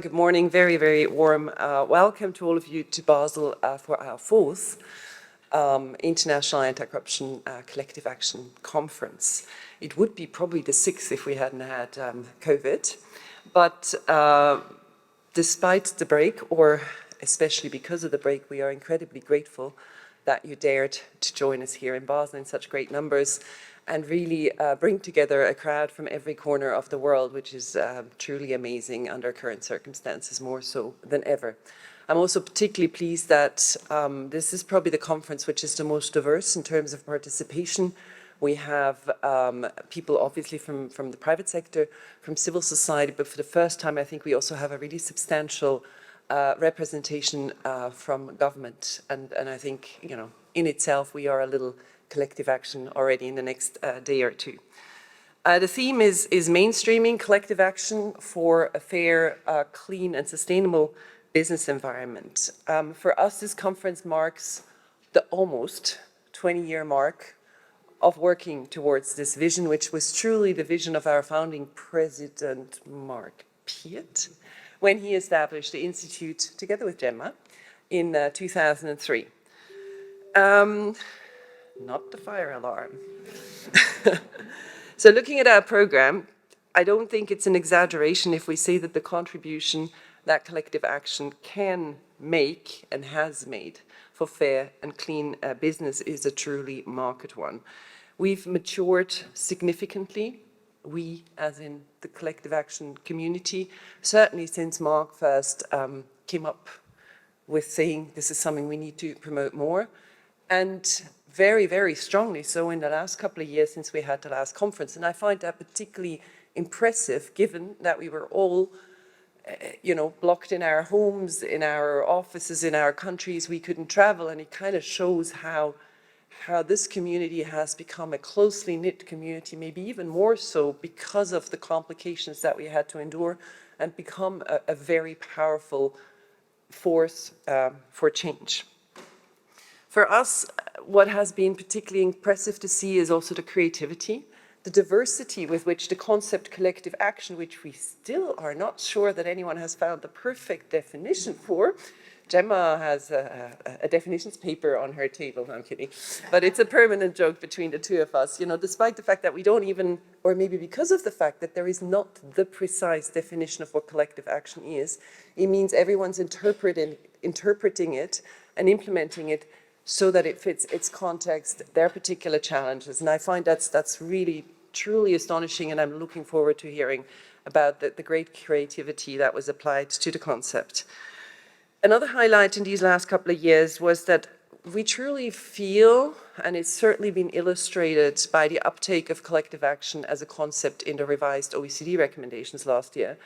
Good morning, very, very warm welcome to all of you to Basel for our fourth International Anti-Corruption Collective Action Conference. It would be probably the sixth if we hadn't had COVID, but despite the break, or especially because of the break, we are incredibly grateful that you dared to join us here in Basel in such great numbers and really bring together a crowd from every corner of the world, which is truly amazing under current circumstances, more so than ever. I'm also particularly pleased that this is probably the conference which is the most diverse in terms of participation. We have people obviously from the private sector, from civil society, but for the first time I think we also have a really substantial representation from government. And I think, you know, in itself we are a little collective action already in the next day or two. The theme is mainstreaming collective action for a fair, clean and sustainable business environment. For us, this conference marks the almost 20-year mark of working towards this vision, which was truly the vision of our founding president, Mark Piet, when he established the Institute together with Gemma in 2003. Not the fire alarm. So looking at our program, I don't think it's an exaggeration if we say that the contribution that collective action can make and has made for fair and clean business is a truly marked one. We've matured significantly, we as in the collective action community, certainly since Mark first came up with saying this is something we need to promote more. And very, very strongly so in the last couple of years since we had the last conference. And I find that particularly impressive given that we were all, blocked in our homes, in our offices, in our countries. We couldn't travel, and it kind of shows how this community has become a closely knit community, maybe even more so because of the complications that we had to endure, and become a very powerful force for change. For us, what has been particularly impressive to see is also the creativity, the diversity with which the concept collective action, which we still are not sure that anyone has found the perfect definition for. Gemma has a definitions paper on her table, no, I'm kidding. But it's a permanent joke between the two of us, despite the fact that we don't even, or maybe because of the fact that there is not the precise definition of what collective action is, it means everyone's interpreting it and implementing it so that it fits its context, their particular challenges. And I find that's really, truly astonishing, and I'm looking forward to hearing about the great creativity that was applied to the concept. Another highlight in these last couple of years was that we truly feel, and it's certainly been illustrated by the uptake of collective action as a concept in the revised OECD recommendations last year,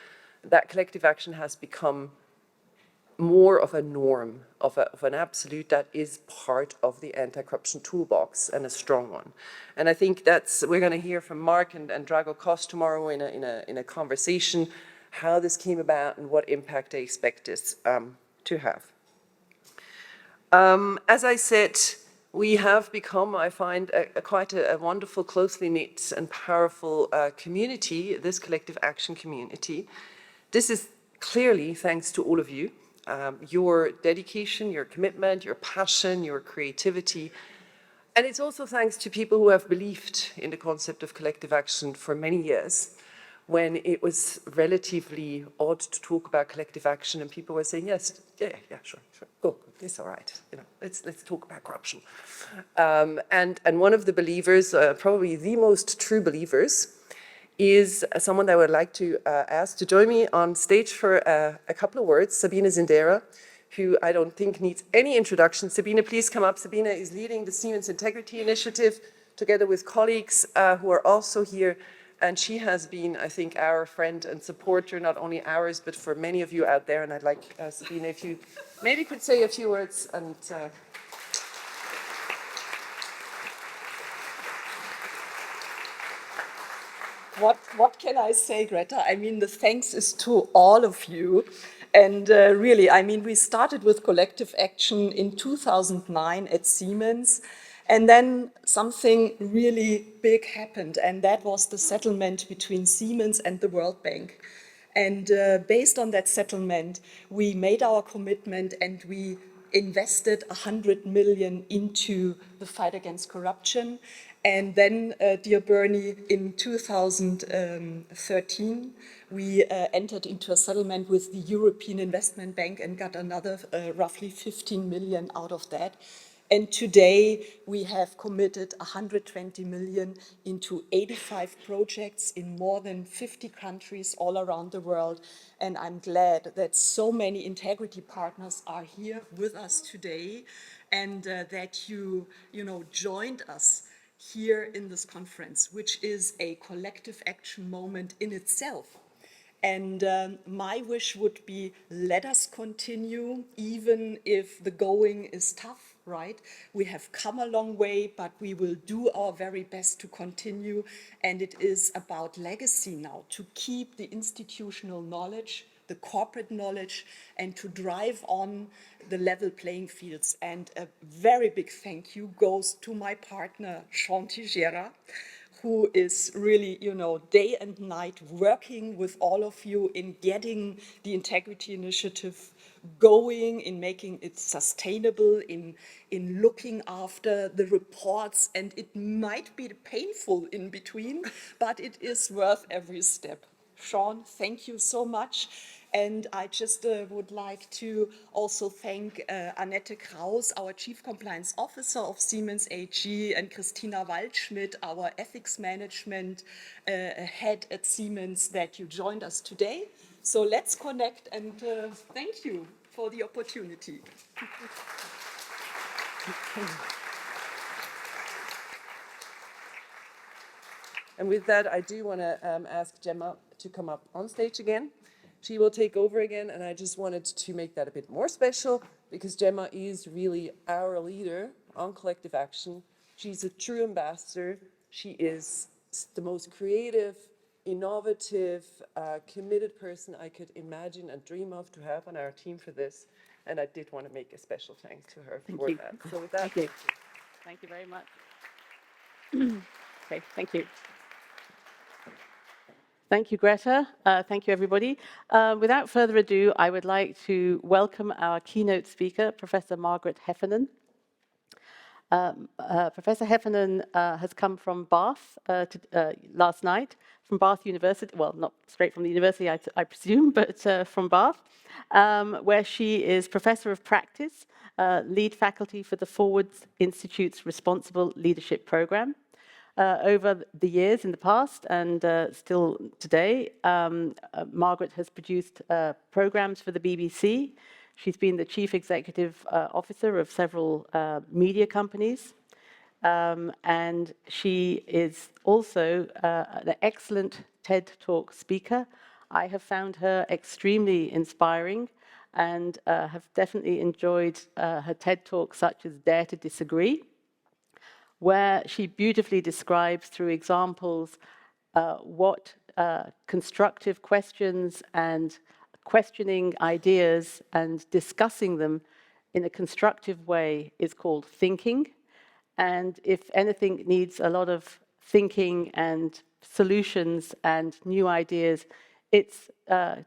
that collective action has become more of a norm, of an absolute that is part of the anti-corruption toolbox, and a strong one. And I think we're going to hear from Mark and Drago Kost tomorrow in a conversation how this came about and what impact they expect this to have. As I said, we have become, I find, quite a wonderful, closely knit and powerful community, this collective action community. This is clearly thanks to all of you. Your dedication, your commitment, your passion, your creativity. And it's also thanks to people who have believed in the concept of collective action for many years, when it was relatively odd to talk about collective action and people were saying, yes, yeah, sure, go, it's all right, let's talk about corruption. And one of the believers, probably the most true believers, is someone that I would like to ask to join me on stage for a couple of words, Sabine Zindera, who I don't think needs any introduction. Sabine, please come up. Sabine is leading the Siemens Integrity Initiative together with colleagues who are also here. And she has been, I think, our friend and supporter, not only ours, but for many of you out there. And I'd like, Sabine, if you maybe could say a few words and... What can I say, Gretta? I mean, the thanks is to all of you. And really, I mean, we started with collective action in 2009 at Siemens. And then something really big happened, and that was the settlement between Siemens and the World Bank. And based on that settlement, we made our commitment and we invested 100 million into the fight against corruption. And then, dear Bernie, in 2013, we entered into a settlement with the European Investment Bank and got another roughly 15 million out of that. And today we have committed 120 million into 85 projects in more than 50 countries all around the world. And I'm glad that so many integrity partners are here with us today, and that you joined us here in this conference, which is a collective action moment in itself. And my wish would be, let us continue, even if the going is tough, right? We have come a long way, but we will do our very best to continue. And it is about legacy now, to keep the institutional knowledge, the corporate knowledge, and to drive on the level playing fields. And a very big thank you goes to my partner, Sean Tijera, who is really, day and night working with all of you in getting the Integrity Initiative going, in making it sustainable, in looking after the reports. And it might be painful in between, but it is worth every step. Sean, thank you so much. And I just would like to also thank Annette Kraus, our Chief Compliance Officer of Siemens AG, and Christina Waldschmidt, our Ethics Management Head at Siemens, that you joined us today. So let's connect, and thank you for the opportunity. And with that, I do want to ask Gemma to come up on stage again. She will take over again, and I just wanted to make that a bit more special because Gemma is really our leader on collective action. She's a true ambassador. She is the most creative, innovative, committed person I could imagine and dream of to have on our team for this. And I did want to make a special thanks to her for that. So with that, thank you. Thank you very much. Okay, thank you. Thank you, Greta. Thank you, everybody. Without further ado, I would like to welcome our keynote speaker, Professor Margaret Heffernan. Professor Heffernan has come from Bath last night, from Bath University, well, not straight from the university, I presume, but from Bath, where she is Professor of Practice, lead faculty for the Forwards Institute's Responsible Leadership Programme. Over the years in the past and still today, Margaret has produced programs for the BBC. She's been the Chief Executive Officer of several media companies. And she is also an excellent TED Talk speaker. I have found her extremely inspiring and have definitely enjoyed her TED Talk, such as Dare to Disagree, where she beautifully describes through examples what constructive questions and questioning ideas and discussing them in a constructive way is called thinking. And if anything needs a lot of thinking and solutions and new ideas, it's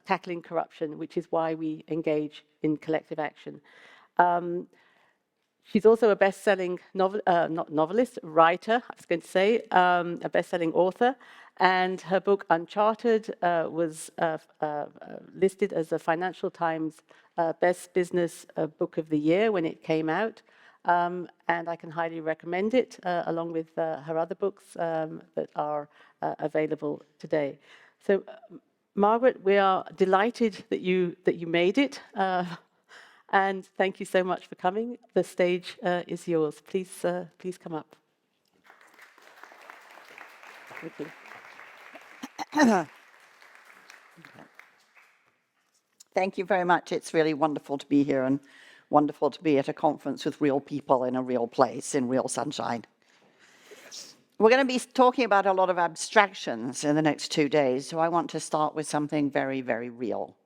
tackling corruption, which is why we engage in collective action. She's also a best-selling writer, I was going to say, a best-selling author. And her book, Uncharted, was listed as a Financial Times Best Business Book of the Year when it came out. And I can highly recommend it, along with her other books that are available today. So, Margaret, we are delighted that you made it. And thank you so much for coming. The stage is yours. Please come up. Thank you. Thank you very much. It's really wonderful to be here and wonderful to be at a conference with real people in a real place, in real sunshine. We're going to be talking about a lot of abstractions in the next 2 days, so I want to start with something very, very real.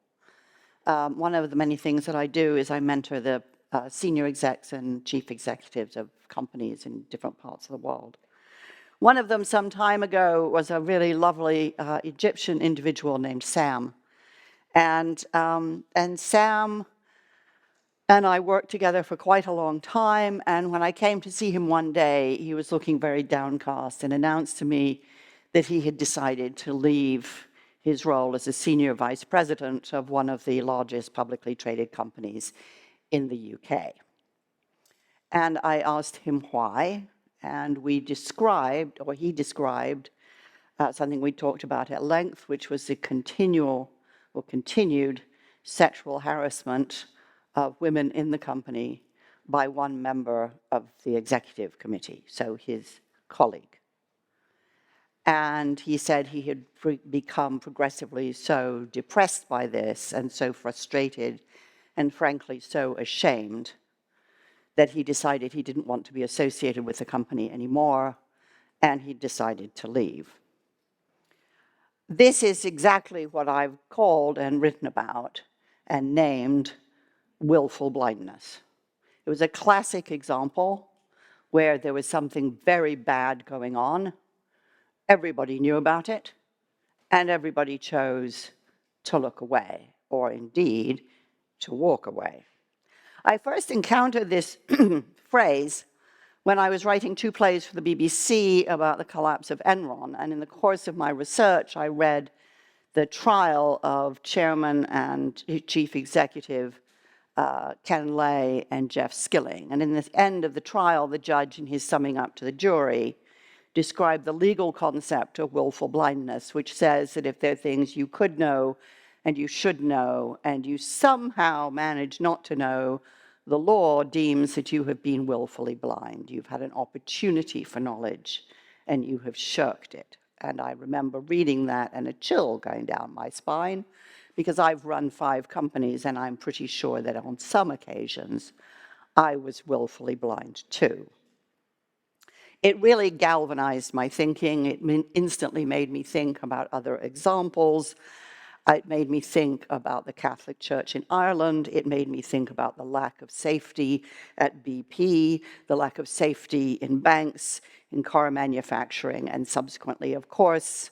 One of the many things that I do is I mentor the senior execs and chief executives of companies in different parts of the world. One of them some time ago was a really lovely Egyptian individual named Sam. And Sam and I worked together for quite a long time, and when I came to see him one day, he was looking very downcast and announced to me that he had decided to leave his role as a senior vice president of one of the largest publicly traded companies in the UK. And I asked him why, and he described something we talked about at length, which was the continued sexual harassment of women in the company by one member of the executive committee, so his colleague. And he said he had become progressively so depressed by this and so frustrated and frankly so ashamed that he decided he didn't want to be associated with the company anymore, and he decided to leave. This is exactly what I've called and written about and named willful blindness. It was a classic example where there was something very bad going on. Everybody knew about it, and everybody chose to look away, or indeed, to walk away. I first encountered this phrase when I was writing 2 plays for the BBC about the collapse of Enron, and in the course of my research, I read the trial of Chairman and Chief Executive Ken Lay and Jeff Skilling. And in the end of the trial, the judge, in his summing up to the jury, described the legal concept of willful blindness, which says that if there are things you could know and you should know, and you somehow manage not to know, the law deems that you have been willfully blind. You've had an opportunity for knowledge, and you have shirked it. And I remember reading that and a chill going down my spine, because I've run 5 companies, and I'm pretty sure that on some occasions, I was willfully blind too. It really galvanized my thinking. It instantly made me think about other examples. It made me think about the Catholic Church in Ireland. It made me think about the lack of safety at BP, the lack of safety in banks, in car manufacturing, and subsequently, of course,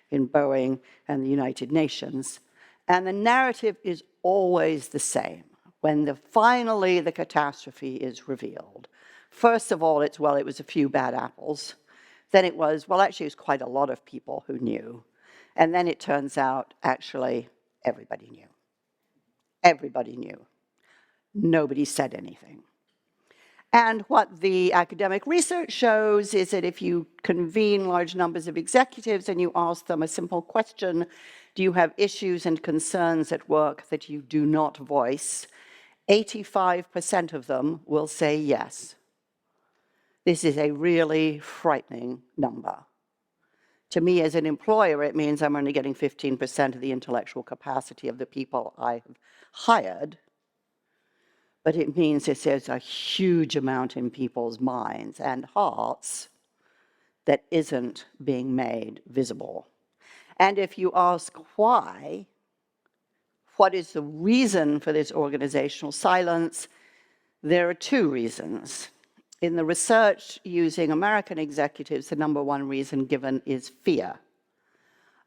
in Boeing and the United Nations. And the narrative is always the same when finally the catastrophe is revealed. First of all, it was a few bad apples. Then it was, well, actually, it was quite a lot of people who knew. And then it turns out, actually, everybody knew. Everybody knew. Nobody said anything. And what the academic research shows is that if you convene large numbers of executives and you ask them a simple question, do you have issues and concerns at work that you do not voice? 85% of them will say yes. This is a really frightening number. To me, as an employer, it means I'm only getting 15% of the intellectual capacity of the people I have hired, but it means that there's a huge amount in people's minds and hearts that isn't being made visible. And if you ask why, what is the reason for this organizational silence, there are 2 reasons. In the research using American executives, the #1 reason given is fear.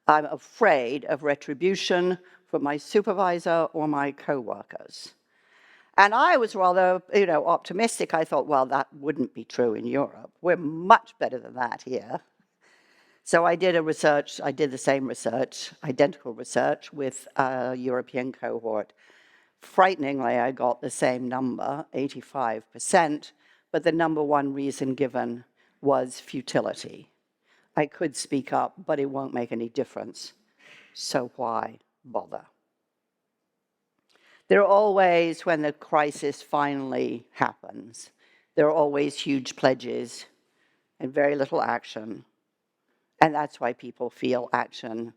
I'm afraid of retribution from my supervisor or my co-workers. And I was rather, optimistic. I thought, well, that wouldn't be true in Europe. We're much better than that here. So I did the same research, identical research, with a European cohort. Frighteningly, I got the same number, 85%, but the #1 reason given was futility. I could speak up, but it won't make any difference. So why bother? There are always, when the crisis finally happens, there are always huge pledges and very little action. And that's why people feel action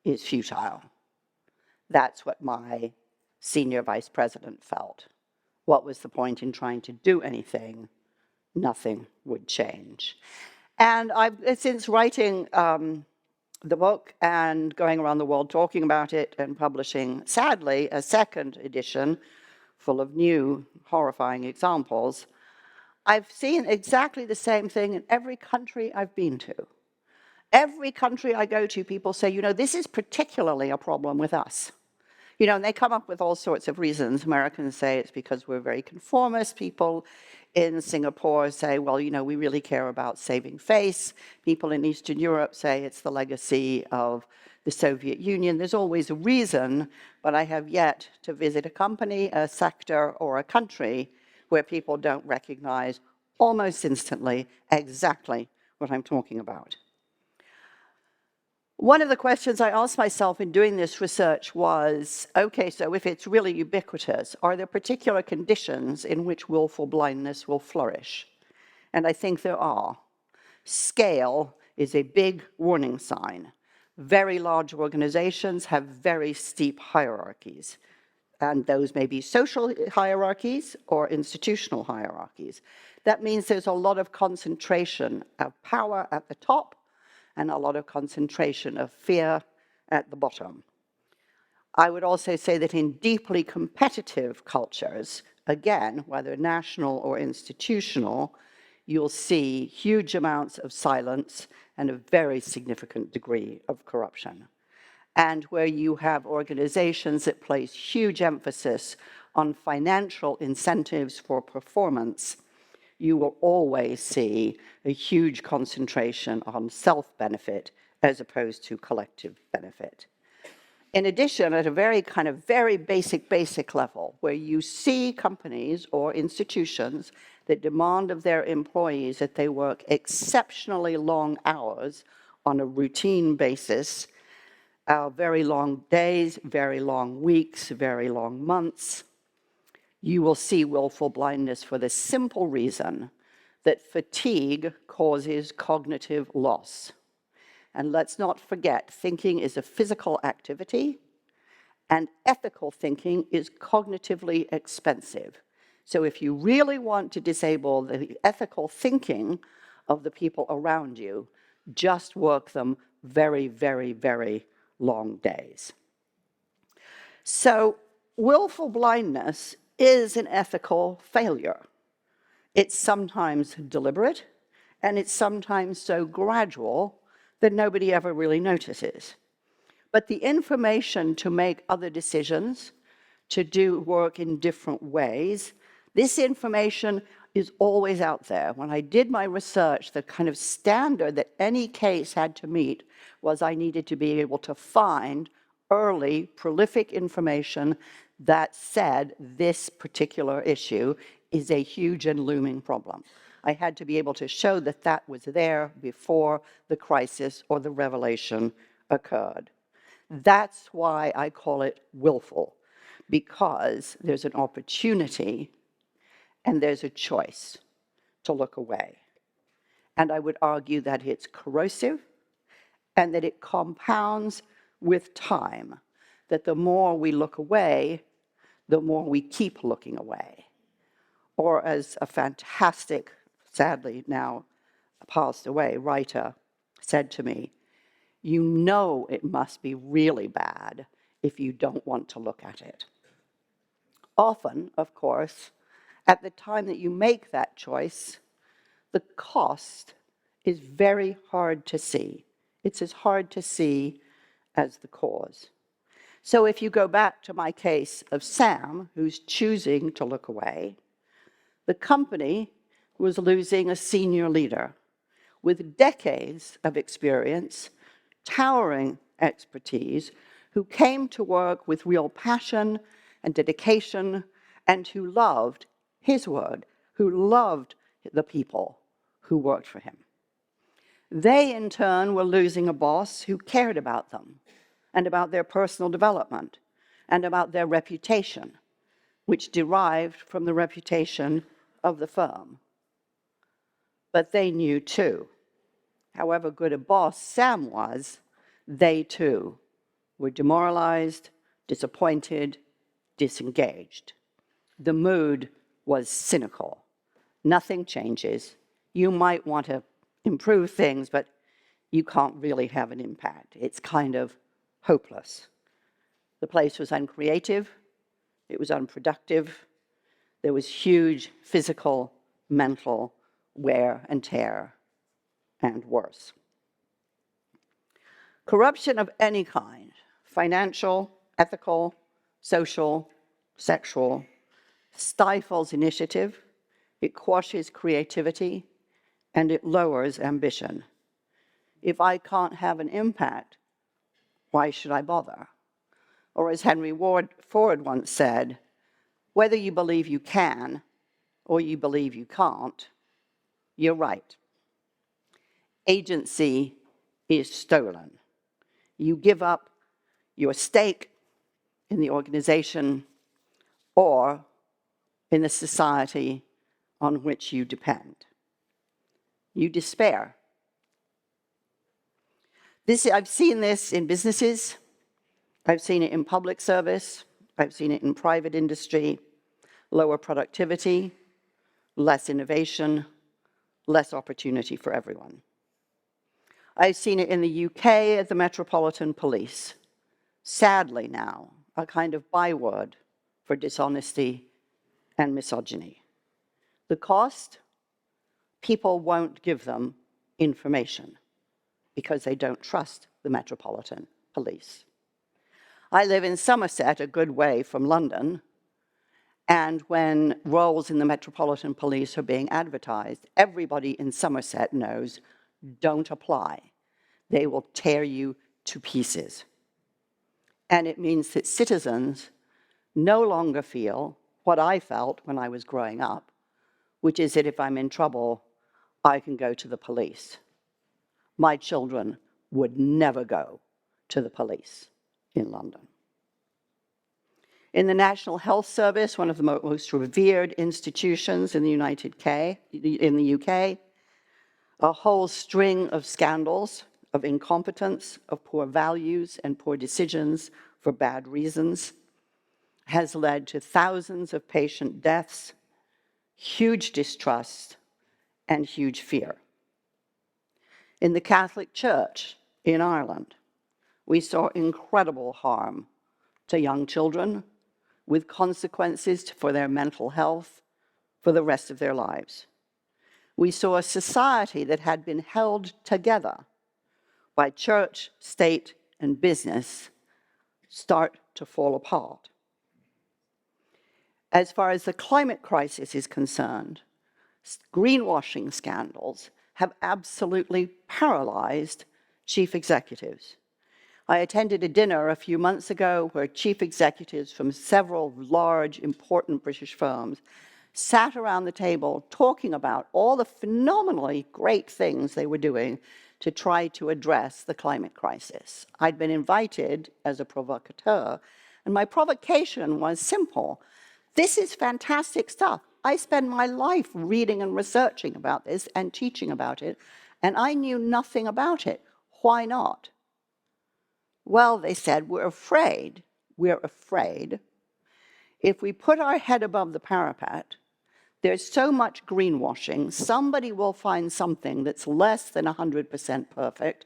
is futile. That's what my senior vice president felt. What was the point in trying to do anything? Nothing would change. And since writing the book and going around the world talking about it and publishing, sadly, a 2nd edition full of new horrifying examples, I've seen exactly the same thing in every country I've been to. Every country I go to, people say, this is particularly a problem with us. You know, and they come up with all sorts of reasons. Americans say it's because we're very conformist. People in Singapore say, well, you know, we really care about saving face. People in Eastern Europe say it's the legacy of the Soviet Union. There's always a reason, but I have yet to visit a company, a sector, or a country where people don't recognize almost instantly exactly what I'm talking about. One of the questions I asked myself in doing this research was, okay, so if it's really ubiquitous, are there particular conditions in which willful blindness will flourish? And I think there are. Scale is a big warning sign. Very large organizations have very steep hierarchies, and those may be social hierarchies or institutional hierarchies. That means there's a lot of concentration of power at the top and a lot of concentration of fear at the bottom. I would also say that in deeply competitive cultures, again, whether national or institutional, you'll see huge amounts of silence and a very significant degree of corruption. And where you have organizations that place huge emphasis on financial incentives for performance, you will always see a huge concentration on self-benefit as opposed to collective benefit. In addition, at a very basic level, where you see companies or institutions that demand of their employees that they work exceptionally long hours on a routine basis, very long days, very long weeks, very long months, you will see willful blindness for the simple reason that fatigue causes cognitive loss. And let's not forget, thinking is a physical activity, and ethical thinking is cognitively expensive. So if you really want to disable the ethical thinking of the people around you, just work them very long days. So willful blindness is an ethical failure. It's sometimes deliberate, and it's sometimes so gradual that nobody ever really notices. But the information to make other decisions, to do work in different ways, this information is always out there. When I did my research, the kind of standard that any case had to meet was I needed to be able to find early, prolific information that said this particular issue is a huge and looming problem. I had to be able to show that that was there before the crisis or the revelation occurred. That's why I call it willful, because there's an opportunity and there's a choice to look away. And I would argue that it's corrosive and that it compounds with time, that the more we look away, the more we keep looking away. Or as a fantastic, sadly now passed away, writer said to me, you know it must be really bad if you don't want to look at it. Often, of course, at the time that you make that choice, the cost is very hard to see. It's as hard to see as the cause. So if you go back to my case of Sam, who's choosing to look away, the company was losing a senior leader with decades of experience, towering expertise, who came to work with real passion and dedication, and who loved his word, who loved the people who worked for him. They, in turn, were losing a boss who cared about them and about their personal development and about their reputation, which derived from the reputation of the firm. But they knew too, however good a boss Sam was, they too were demoralized, disappointed, disengaged. The mood was cynical. Nothing changes. You might want to improve things, but you can't really have an impact. It's kind of hopeless. The place was uncreative. It was unproductive. There was huge physical, mental wear and tear, and worse. Corruption of any kind, financial, ethical, social, sexual, stifles initiative, it quashes creativity, and it lowers ambition. If I can't have an impact, why should I bother? Or as Henry Ford once said, whether you believe you can or you believe you can't, you're right. Agency is stolen. You give up your stake in the organization or in the society on which you depend. You despair. I've seen this in businesses, I've seen it in public service, I've seen it in private industry, lower productivity, less innovation, less opportunity for everyone. I've seen it in the UK at the Metropolitan Police. Sadly now, a kind of byword for dishonesty and misogyny. The cost? People won't give them information because they don't trust the Metropolitan Police. I live in Somerset, a good way from London, and when roles in the Metropolitan Police are being advertised, everybody in Somerset knows, don't apply. They will tear you to pieces. And it means that citizens no longer feel what I felt when I was growing up, which is that if I'm in trouble, I can go to the police. My children would never go to the police in London. In the National Health Service, one of the most revered institutions in the UK, a whole string of scandals, of incompetence, of poor values and poor decisions for bad reasons, has led to thousands of patient deaths, huge distrust, and huge fear. In the Catholic Church in Ireland, we saw incredible harm to young children with consequences for their mental health for the rest of their lives. We saw a society that had been held together by church, state, and business start to fall apart. As far as the climate crisis is concerned, greenwashing scandals have absolutely paralyzed chief executives. I attended a dinner a few months ago where chief executives from several large, important British firms sat around the table talking about all the phenomenally great things they were doing to try to address the climate crisis. I'd been invited as a provocateur, and my provocation was simple. This is fantastic stuff. I spend my life reading and researching about this and teaching about it, and I knew nothing about it. Why not? Well, they said, we're afraid if we put our head above the parapet, there's so much greenwashing, somebody will find something that's less than 100% perfect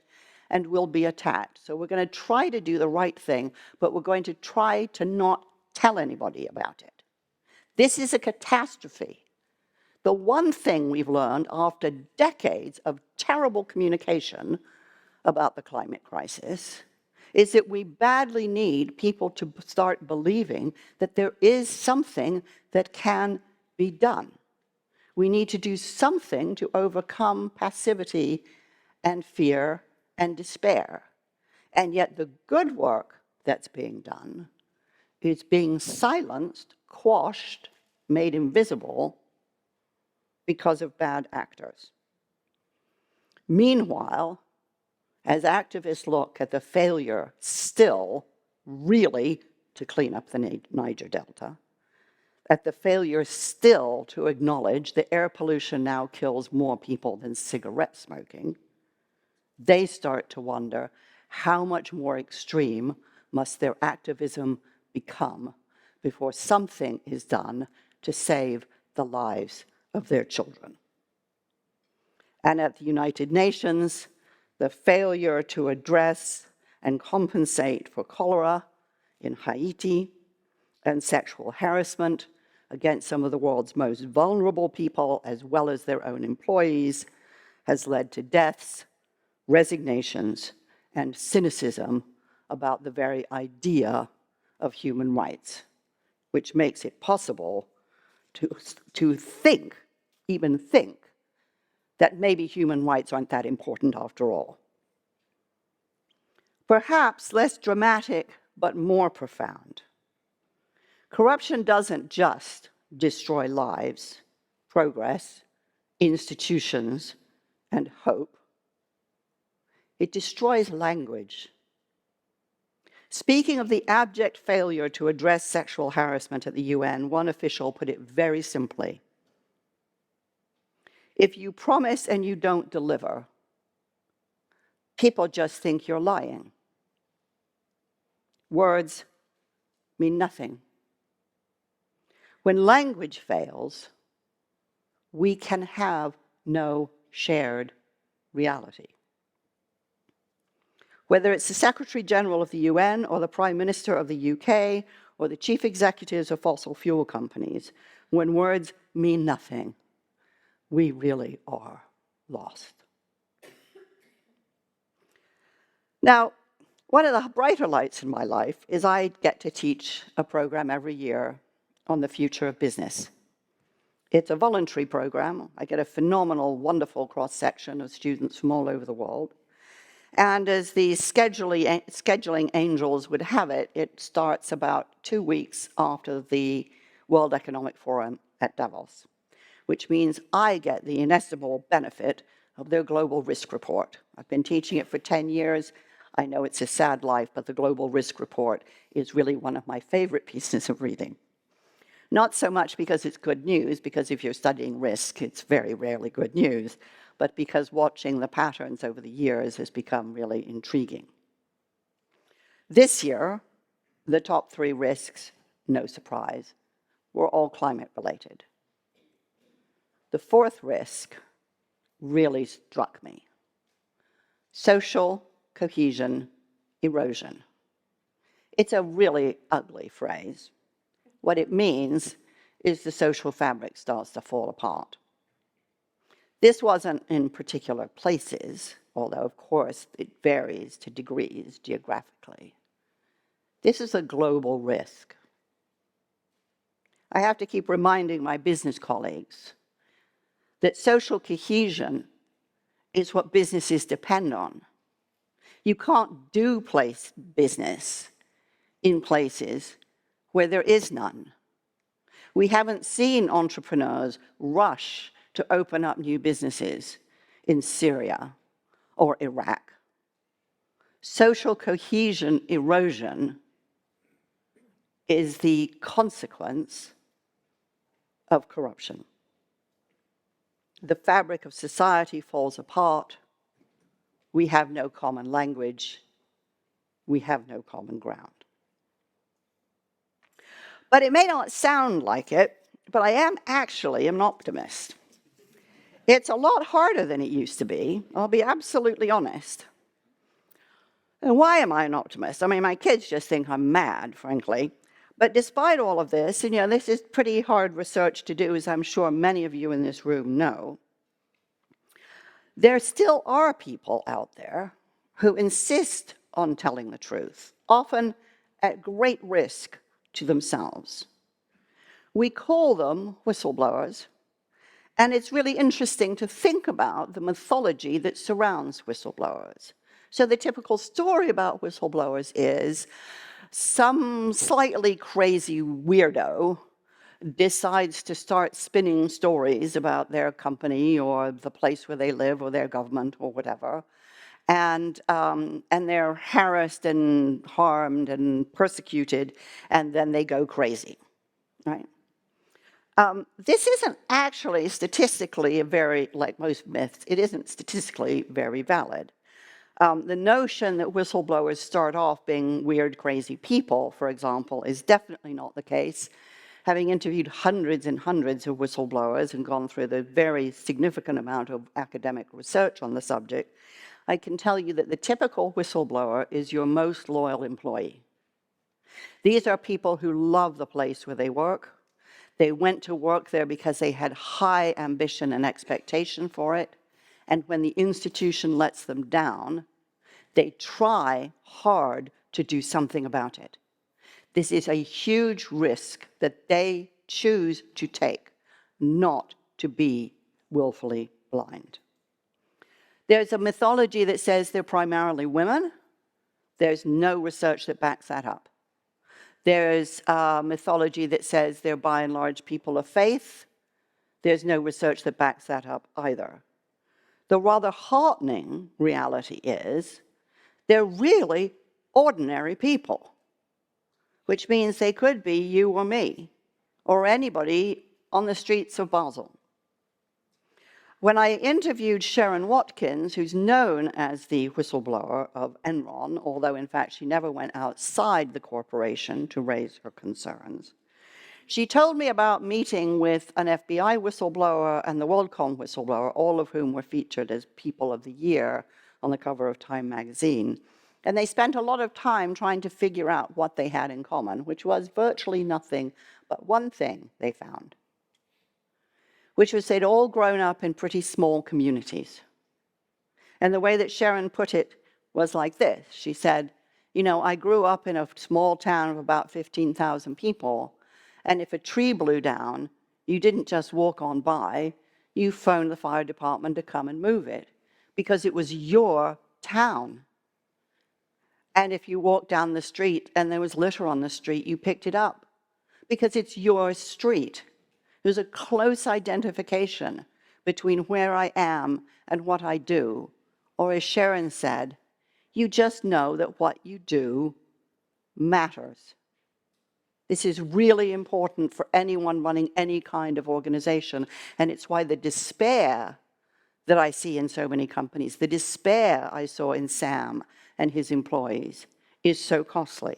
and will be attacked. So we're going to try to do the right thing, but we're going to try to not tell anybody about it. This is a catastrophe. The one thing we've learned after decades of terrible communication about the climate crisis is that we badly need people to start believing that there is something that can be done. We need to do something to overcome passivity and fear and despair. And yet the good work that's being done is being silenced, quashed, made invisible because of bad actors. Meanwhile, as activists look at the failure still really to clean up the Niger Delta, at the failure still to acknowledge that air pollution now kills more people than cigarette smoking, they start to wonder how much more extreme must their activism become before something is done to save the lives of their children. And at the United Nations, the failure to address and compensate for cholera in Haiti and sexual harassment against some of the world's most vulnerable people, as well as their own employees, has led to deaths, resignations, and cynicism about the very idea of human rights, which makes it possible to think, even think, that maybe human rights aren't that important after all. Perhaps less dramatic, but more profound. Corruption doesn't just destroy lives, progress, institutions, and hope. It destroys language. Speaking of the abject failure to address sexual harassment at the UN, one official put it very simply. If you promise and you don't deliver, people just think you're lying. Words mean nothing. When language fails, we can have no shared reality. Whether it's the Secretary General of the UN or the Prime Minister of the UK or the chief executives of fossil fuel companies, when words mean nothing, we really are lost. Now, one of the brighter lights in my life is I get to teach a program every year on the future of business. It's a voluntary program. I get a phenomenal, wonderful cross-section of students from all over the world. And as the scheduling angels would have it, it starts about 2 weeks after the World Economic Forum at Davos, which means I get the inestimable benefit of their global risk report. I've been teaching it for 10 years. I know it's a sad life, but the global risk report is really one of my favorite pieces of reading. Not so much because it's good news, because if you're studying risk, it's very rarely good news, but because watching the patterns over the years has become really intriguing. This year, the top 3 risks, no surprise, were all climate-related. The 4th risk really struck me. Social cohesion erosion. It's a really ugly phrase. What it means is the social fabric starts to fall apart. This wasn't in particular places, although of course it varies to degrees geographically. This is a global risk. I have to keep reminding my business colleagues that social cohesion is what businesses depend on. You can't do business in places where there is none. We haven't seen entrepreneurs rush to open up new businesses in Syria or Iraq. Social cohesion erosion is the consequence of corruption. The fabric of society falls apart. We have no common language. We have no common ground. But it may not sound like it, but I am actually an optimist. It's a lot harder than it used to be, I'll be absolutely honest. And why am I an optimist? I mean, my kids just think I'm mad, frankly. But despite all of this, and this is pretty hard research to do, as I'm sure many of you in this room know, there still are people out there who insist on telling the truth, often at great risk to themselves. We call them whistleblowers, and it's really interesting to think about the mythology that surrounds whistleblowers. So the typical story about whistleblowers is some slightly crazy weirdo decides to start spinning stories about their company or the place where they live or their government or whatever, and they're harassed and harmed and persecuted, and then they go crazy, right? This isn't actually statistically like most myths, it isn't statistically very valid. The notion that whistleblowers start off being weird, crazy people, for example, is definitely not the case. Having interviewed hundreds and hundreds of whistleblowers and gone through the very significant amount of academic research on the subject, I can tell you that the typical whistleblower is your most loyal employee. These are people who love the place where they work. They went to work there because they had high ambition and expectation for it. And when the institution lets them down, they try hard to do something about it. This is a huge risk that they choose to take, not to be willfully blind. There's a mythology that says they're primarily women. There's no research that backs that up. There's a mythology that says they're by and large people of faith. There's no research that backs that up either. The rather heartening reality is they're really ordinary people, which means they could be you or me, or anybody on the streets of Basel. When I interviewed Sharon Watkins, who's known as the whistleblower of Enron, although in fact she never went outside the corporation to raise her concerns, she told me about meeting with an FBI whistleblower and the WorldCom whistleblower, all of whom were featured as People of the Year on the cover of Time magazine. And they spent a lot of time trying to figure out what they had in common, which was virtually nothing but one thing they found, which was they'd all grown up in pretty small communities. And the way that Sharon put it was like this. She said, you know, I grew up in a small town of about 15,000 people, and if a tree blew down, you didn't just walk on by, you phoned the fire department to come and move it, because it was your town. And if you walked down the street and there was litter on the street, you picked it up, because it's your street. There's a close identification between where I am and what I do. Or as Sharon said, you just know that what you do matters. This is really important for anyone running any kind of organization, and it's why the despair that I see in so many companies, the despair I saw in Sam and his employees, is so costly.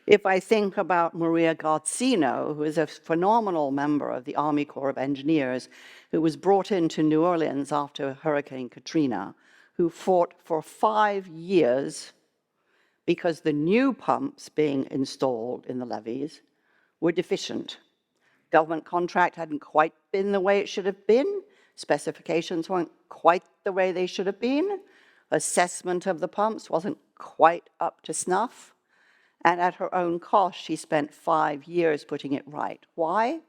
If I think about Maria Garcino, who is a phenomenal member of the Army Corps of Engineers, who was brought into New Orleans after Hurricane Katrina, who fought for 5 years because the new pumps being installed in the levees were deficient. Government contract hadn't quite been the way it should have been. Specifications weren't quite the way they should have been. Assessment of the pumps wasn't quite up to snuff. And at her own cost, she spent 5 years putting it right. Why?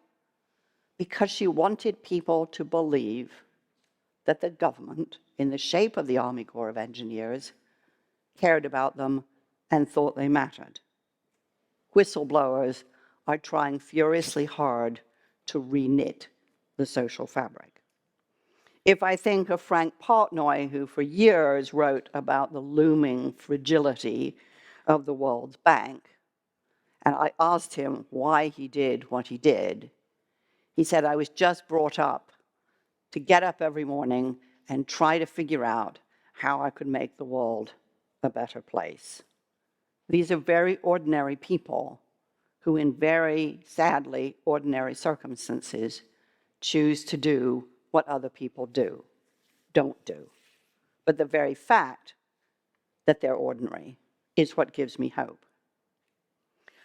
Because she wanted people to believe that the government, in the shape of the Army Corps of Engineers, cared about them and thought they mattered. Whistleblowers are trying furiously hard to reknit the social fabric. If I think of Frank Portnoy, who for years wrote about the looming fragility of the World Bank, and I asked him why he did what he did, he said, I was just brought up to get up every morning and try to figure out how I could make the world a better place. These are very ordinary people who, in very sadly ordinary circumstances, choose to do what other people don't do. But the very fact that they're ordinary is what gives me hope.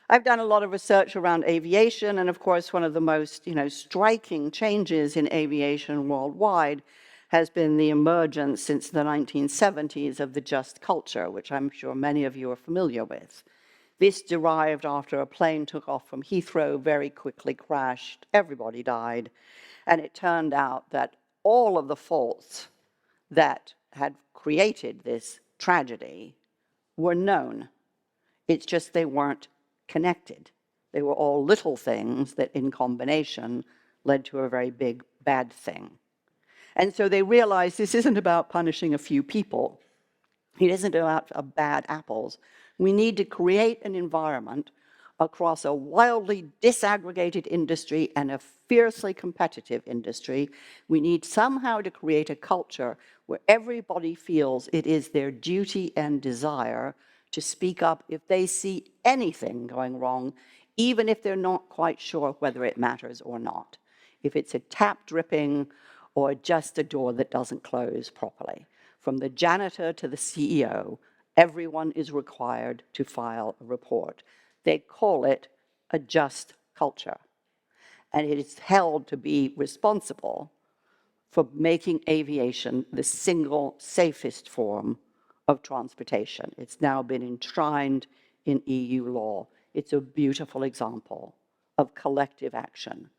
I've done a lot of research around aviation, and of course, one of the most striking changes in aviation worldwide has been the emergence since the 1970s of the just culture, which I'm sure many of you are familiar with. This derived after a plane took off from Heathrow, very quickly crashed, everybody died, and it turned out that all of the faults that had created this tragedy were known. It's just they weren't connected. They were all little things that in combination led to a very big bad thing. And so they realized this isn't about punishing a few people. It isn't about bad apples. We need to create an environment across a wildly disaggregated industry and a fiercely competitive industry. We need somehow to create a culture where everybody feels it is their duty and desire to speak up if they see anything going wrong, even if they're not quite sure whether it matters or not. If it's a tap dripping or just a door that doesn't close properly. From the janitor to the CEO, everyone is required to file a report. They call it a just culture. And it is held to be responsible for making aviation the single safest form of transportation. It's now been enshrined in EU law. It's a beautiful example of collective action,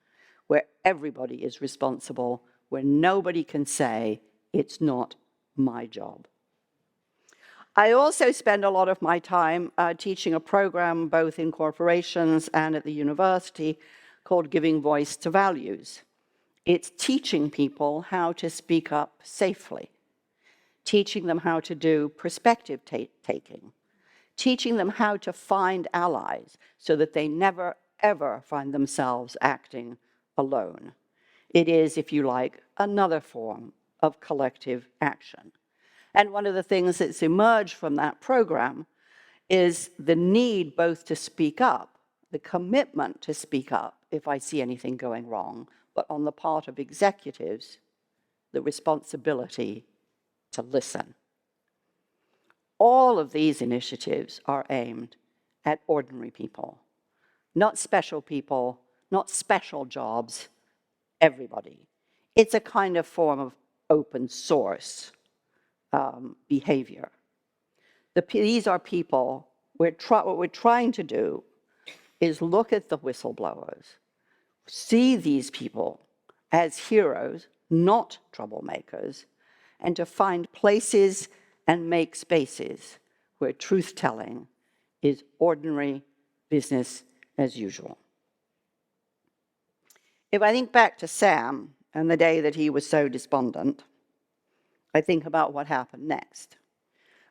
where everybody is responsible, where nobody can say, it's not my job. I also spend a lot of my time teaching a program both in corporations and at the university called Giving Voice to Values. It's teaching people how to speak up safely, teaching them how to do perspective taking, teaching them how to find allies so that they never, ever find themselves acting alone. It is, if you like, another form of collective action. And one of the things that's emerged from that program is the need both to speak up, the commitment to speak up if I see anything going wrong, but on the part of executives, the responsibility to listen. All of these initiatives are aimed at ordinary people, not special people, not special jobs, everybody. It's a kind of form of open source behavior. These are people, what we're trying to do is look at the whistleblowers, see these people as heroes, not troublemakers, and to find places and make spaces where truth-telling is ordinary business as usual. If I think back to Sam and the day that he was so despondent, I think about what happened next.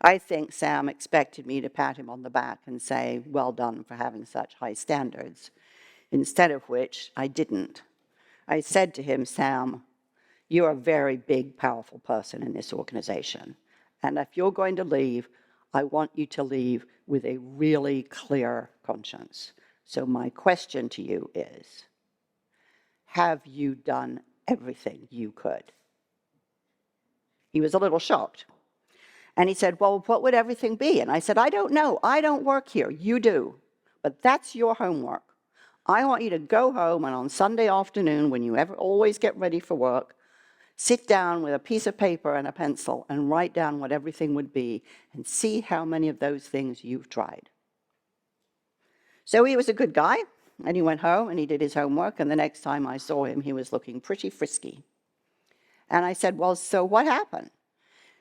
I think Sam expected me to pat him on the back and say, well done for having such high standards, instead of which I didn't. I said to him, Sam, you're a very big, powerful person in this organization. And if you're going to leave, I want you to leave with a really clear conscience. So my question to you is, have you done everything you could? He was a little shocked. And he said, well, what would everything be? And I said, I don't know. I don't work here. You do. But that's your homework. I want you to go home, and on Sunday afternoon, when you always get ready for work, sit down with a piece of paper and a pencil and write down what everything would be and see how many of those things you've tried. So he was a good guy, and he went home and he did his homework, and the next time I saw him, he was looking pretty frisky. And I said, well, so what happened?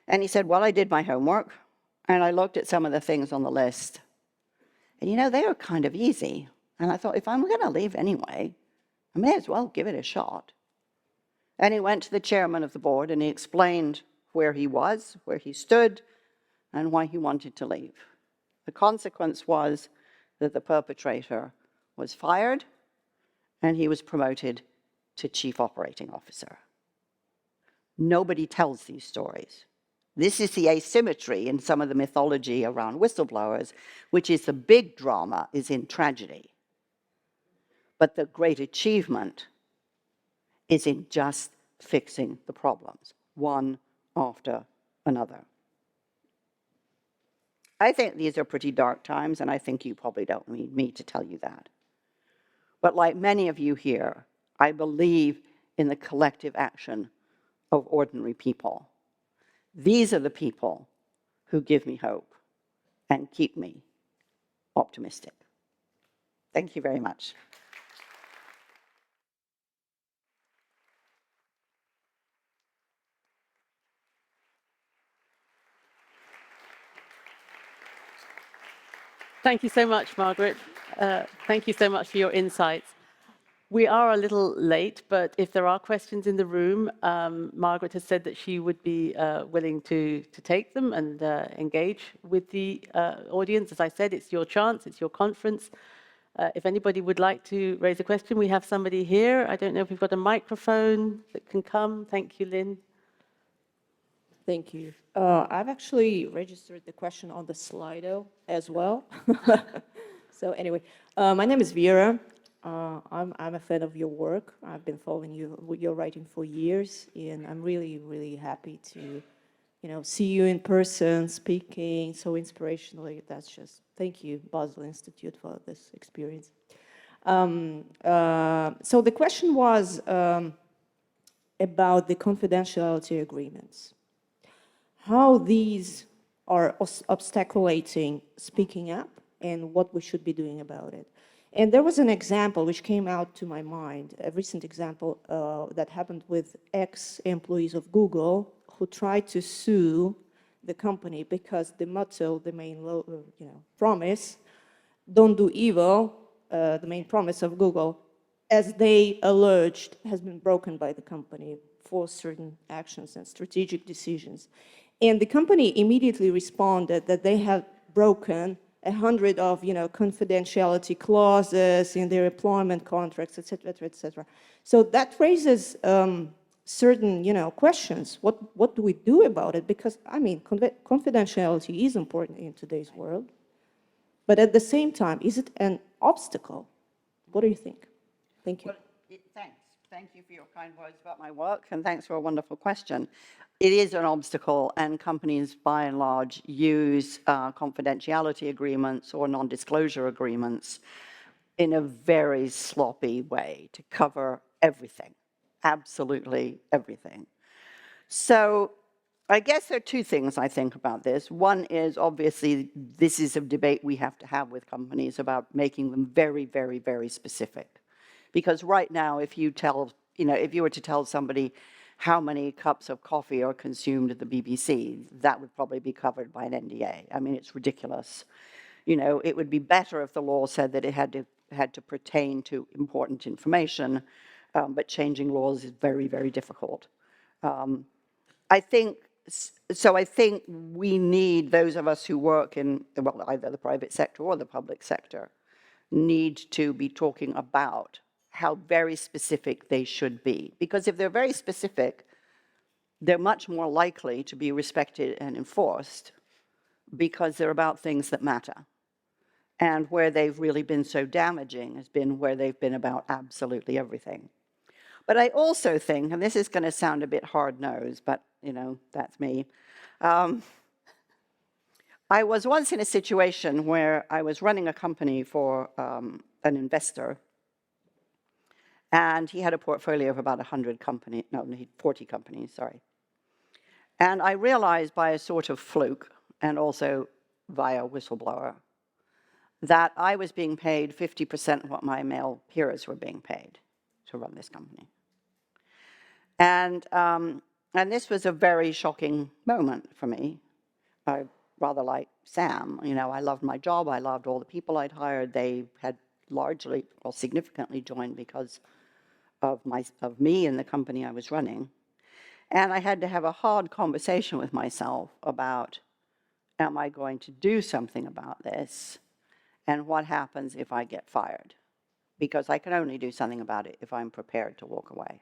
And he said, well, I did my homework, and I looked at some of the things on the list. And, you know, they were kind of easy. And I thought, if I'm going to leave anyway, I may as well give it a shot. And he went to the chairman of the board, and he explained where he was, where he stood, and why he wanted to leave. The consequence was that the perpetrator was fired, and he was promoted to chief operating officer. Nobody tells these stories. This is the asymmetry in some of the mythology around whistleblowers, which is the big drama is in tragedy. But the great achievement is in just fixing the problems, one after another. I think these are pretty dark times, and I think you probably don't need me to tell you that. But like many of you here, I believe in the collective action of ordinary people. These are the people who give me hope and keep me optimistic. Thank you very much. Thank you so much, Margaret. Thank you so much for your insights. We are a little late, but if there are questions in the room, Margaret has said that she would be willing to take them and engage with the audience. As I said, it's your chance, it's your conference. If anybody would like to raise a question, we have somebody here. I don't know if we've got a microphone that can come. Thank you, Lynn. Thank you. I've actually registered the question on the Slido as well. So anyway, my name is Vera. I'm a fan of your work. I've been following your writing for years, and I'm really, really happy to, see you in person, speaking so inspirationally. That's just, thank you, Basel Institute, for this experience. So the question was about the confidentiality agreements. How these are obstaculating speaking up and what we should be doing about it. And there was an example which came out to my mind, a recent example that happened with ex-employees of Google who tried to sue the company because the motto, the main promise, don't do evil, the main promise of Google, as they alleged, has been broken by the company for certain actions and strategic decisions. And the company immediately responded that they had broken 100 of confidentiality clauses in their employment contracts, et cetera. So that raises certain questions. What do we do about it? Because I mean, confidentiality is important in today's world, but at the same time, is it an obstacle? What do you think? Thank you. Well, thanks. Thank you for your kind words about my work, and thanks for a wonderful question. It is an obstacle, and companies, by and large, use confidentiality agreements or non-disclosure agreements in a very sloppy way to cover everything, absolutely everything. So I guess there are two things I think about this. One is, obviously, this is a debate we have to have with companies about making them very, very, very specific. Because right now, if you were to tell somebody how many cups of coffee are consumed at the BBC, that would probably be covered by an NDA. I mean, it's ridiculous. It would be better if the law said that it had to pertain to important information, but changing laws is very, very difficult. I think we need, those of us who work in, well, either the private sector or the public sector, need to be talking about how very specific they should be. Because if they're very specific, they're much more likely to be respected and enforced because they're about things that matter. And where they've really been so damaging has been where they've been about absolutely everything. But I also think, and this is going to sound a bit hard-nosed, but, that's me. I was once in a situation where I was running a company for an investor, and he had a portfolio of about 100 companies, no, 40 companies, sorry. And I realized by a sort of fluke, and also via whistleblower, that I was being paid 50% of what my male peers were being paid to run this company. And this was a very shocking moment for me. I rather like Sam, I loved my job, I loved all the people I'd hired. They had largely, or significantly joined because of me and the company I was running. And I had to have a hard conversation with myself about, am I going to do something about this? And what happens if I get fired? Because I can only do something about it if I'm prepared to walk away.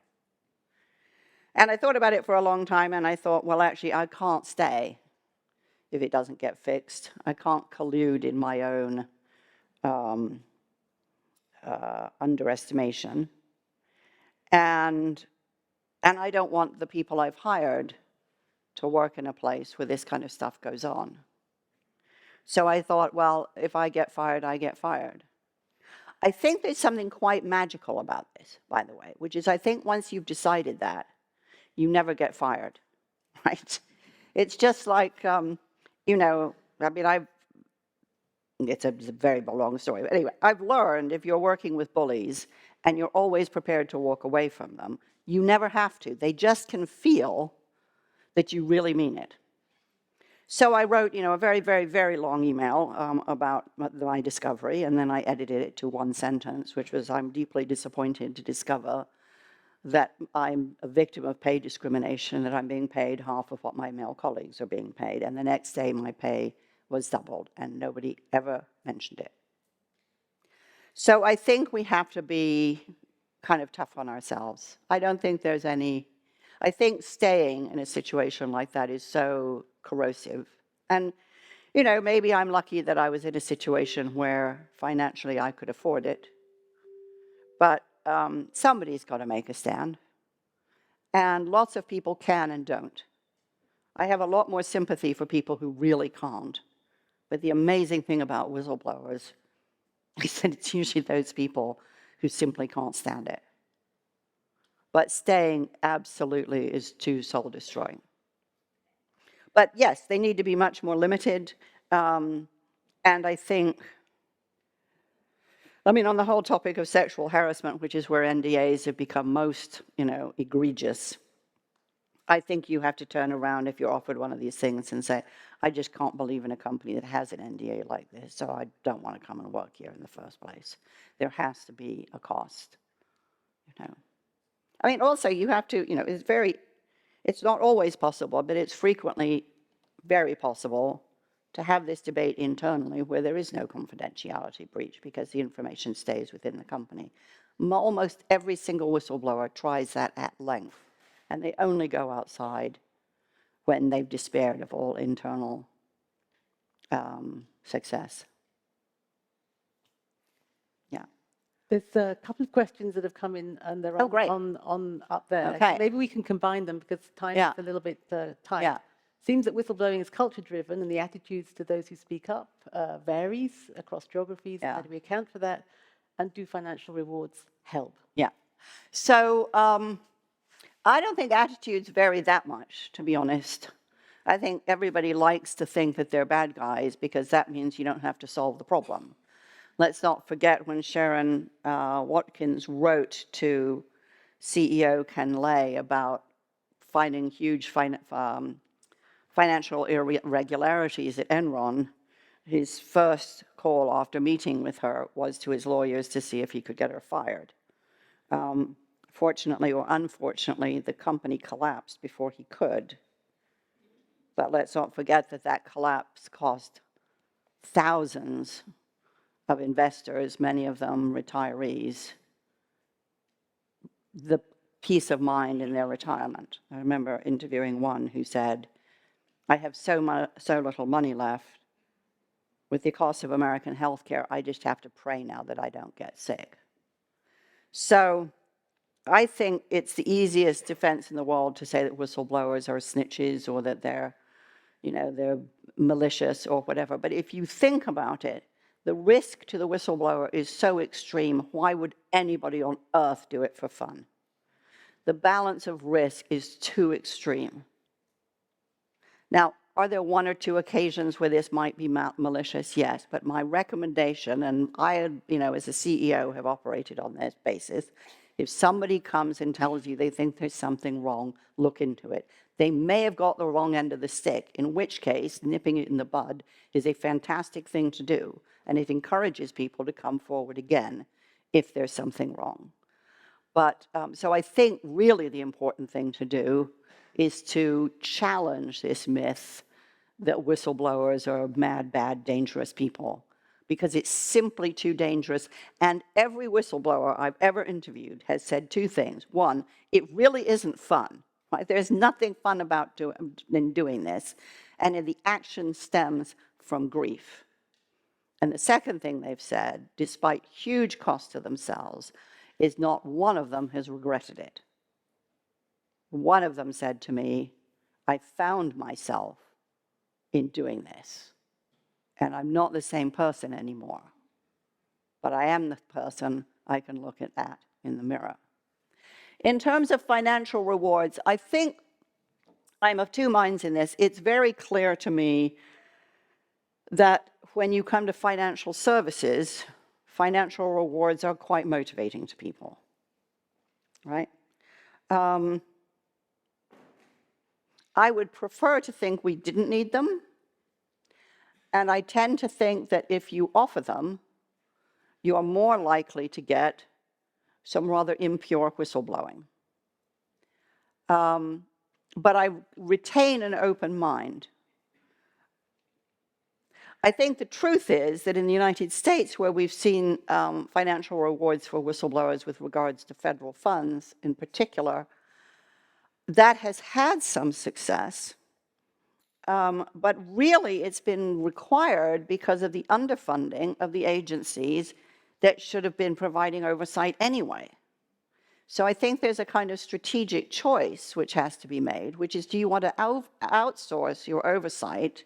And I thought about it for a long time, and I thought, well, actually, I can't stay if it doesn't get fixed. I can't collude in my own underestimation. And I don't want the people I've hired to work in a place where this kind of stuff goes on. So I thought, well, if I get fired, I get fired. I think there's something quite magical about this, by the way, which is I think once you've decided that, you never get fired, right? It's just like, I mean, it's a very long story. But anyway, I've learned if you're working with bullies and you're always prepared to walk away from them, you never have to. They just can feel that you really mean it. So I wrote, a very, very, very long email about my discovery, and then I edited it to one sentence, which was, I'm deeply disappointed to discover that I'm a victim of pay discrimination, that I'm being paid half of what my male colleagues are being paid. And the next day, my pay was doubled, and nobody ever mentioned it. So I think we have to be kind of tough on ourselves. I don't think there's any, I think staying in a situation like that is so corrosive. And, maybe I'm lucky that I was in a situation where financially I could afford it. But somebody's got to make a stand. And lots of people can and don't. I have a lot more sympathy for people who really can't. But the amazing thing about whistleblowers is that it's usually those people who simply can't stand it. But staying absolutely is too soul-destroying. But yes, they need to be much more limited. And I think I mean, on the whole topic of sexual harassment, which is where NDAs have become most, egregious, I think you have to turn around if you're offered one of these things and say, I just can't believe in a company that has an NDA like this, so I don't want to come and work here in the first place. There has to be a cost, I mean, also you have to, it's not always possible, but it's frequently very possible to have this debate internally where there is no confidentiality breach because the information stays within the company. Almost every single whistleblower tries that at length, and they only go outside when they've despaired of all internal success. Yeah. There's a couple of questions that have come in, and they're on up there. Okay. So maybe we can combine them because time is a little bit tight. Yeah. Seems that whistleblowing is culture-driven, and the attitudes to those who speak up varies across geographies. Yeah. How do we account for that? And do financial rewards help? Yeah. So I don't think attitudes vary that much, to be honest. I think everybody likes to think that they're bad guys because that means you don't have to solve the problem. Let's not forget when Sharon Watkins wrote to CEO Ken Lay about finding huge financial irregularities at Enron. His first call after meeting with her was to his lawyers to see if he could get her fired. Fortunately or unfortunately, the company collapsed before he could. But let's not forget that that collapse cost thousands of investors, many of them retirees, the peace of mind in their retirement. I remember interviewing one who said, I have so little money left. With the cost of American healthcare, I just have to pray now that I don't get sick. So I think it's the easiest defense in the world to say that whistleblowers are snitches or that they're malicious or whatever. But if you think about it, the risk to the whistleblower is so extreme, why would anybody on earth do it for fun? The balance of risk is too extreme. Now, are there one or two occasions where this might be malicious? Yes, but my recommendation, and I, as a CEO, have operated on this basis, if somebody comes and tells you they think there's something wrong, look into it. They may have got the wrong end of the stick, in which case nipping it in the bud is a fantastic thing to do, and it encourages people to come forward again if there's something wrong. But so I think really the important thing to do is to challenge this myth that whistleblowers are mad, bad, dangerous people, because it's simply too dangerous. And every whistleblower I've ever interviewed has said two things. One, it really isn't fun. Right? There's nothing fun about doing this. And the action stems from grief. And the second thing they've said, despite huge cost to themselves, is not one of them has regretted it. One of them said to me, I found myself in doing this. And I'm not the same person anymore. But I am the person I can look at that in the mirror. In terms of financial rewards, I think I'm of two minds in this. It's very clear to me that when you come to financial services, financial rewards are quite motivating to people, right? I would prefer to think we didn't need them. And I tend to think that if you offer them, you are more likely to get some rather impure whistleblowing. But I retain an open mind. I think the truth is that in the United States, where we've seen financial rewards for whistleblowers with regards to federal funds in particular, that has had some success. But really, it's been required because of the underfunding of the agencies that should have been providing oversight anyway. So I think there's a kind of strategic choice which has to be made, which is, do you want to outsource your oversight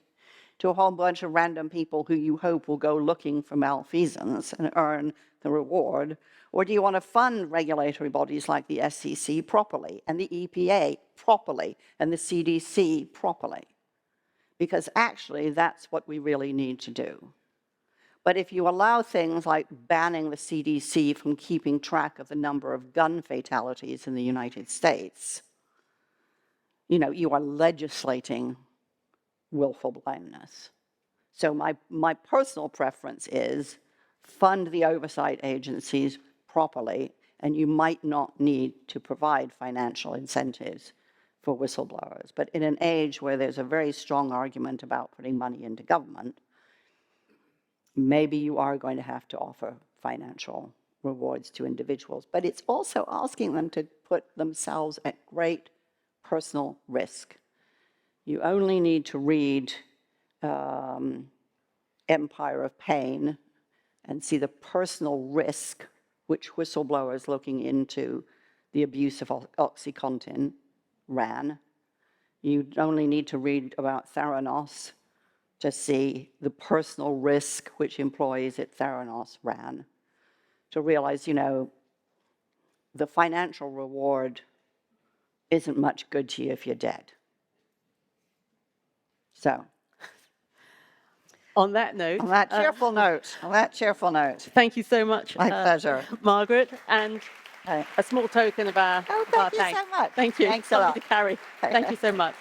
to a whole bunch of random people who you hope will go looking for malfeasance and earn the reward? Or do you want to fund regulatory bodies like the SEC properly, and the EPA properly, and the CDC properly? Because actually, that's what we really need to do. But if you allow things like banning the CDC from keeping track of the number of gun fatalities in the United States, you are legislating willful blindness. So my personal preference is fund the oversight agencies properly, and you might not need to provide financial incentives for whistleblowers. But in an age where there's a very strong argument about putting money into government, maybe you are going to have to offer financial rewards to individuals. But it's also asking them to put themselves at great personal risk. You only need to read Empire of Pain and see the personal risk which whistleblowers looking into the abuse of OxyContin ran. You only need to read about Theranos to see the personal risk which employees at Theranos ran, to realize, the financial reward isn't much good to you if you're dead. So, On that note, on that cheerful note, thank you so much, my pleasure, Margaret, and a small token of our thank you thanks. so much. Thank you. Thanks a lot. Something to carry. Thank you so much.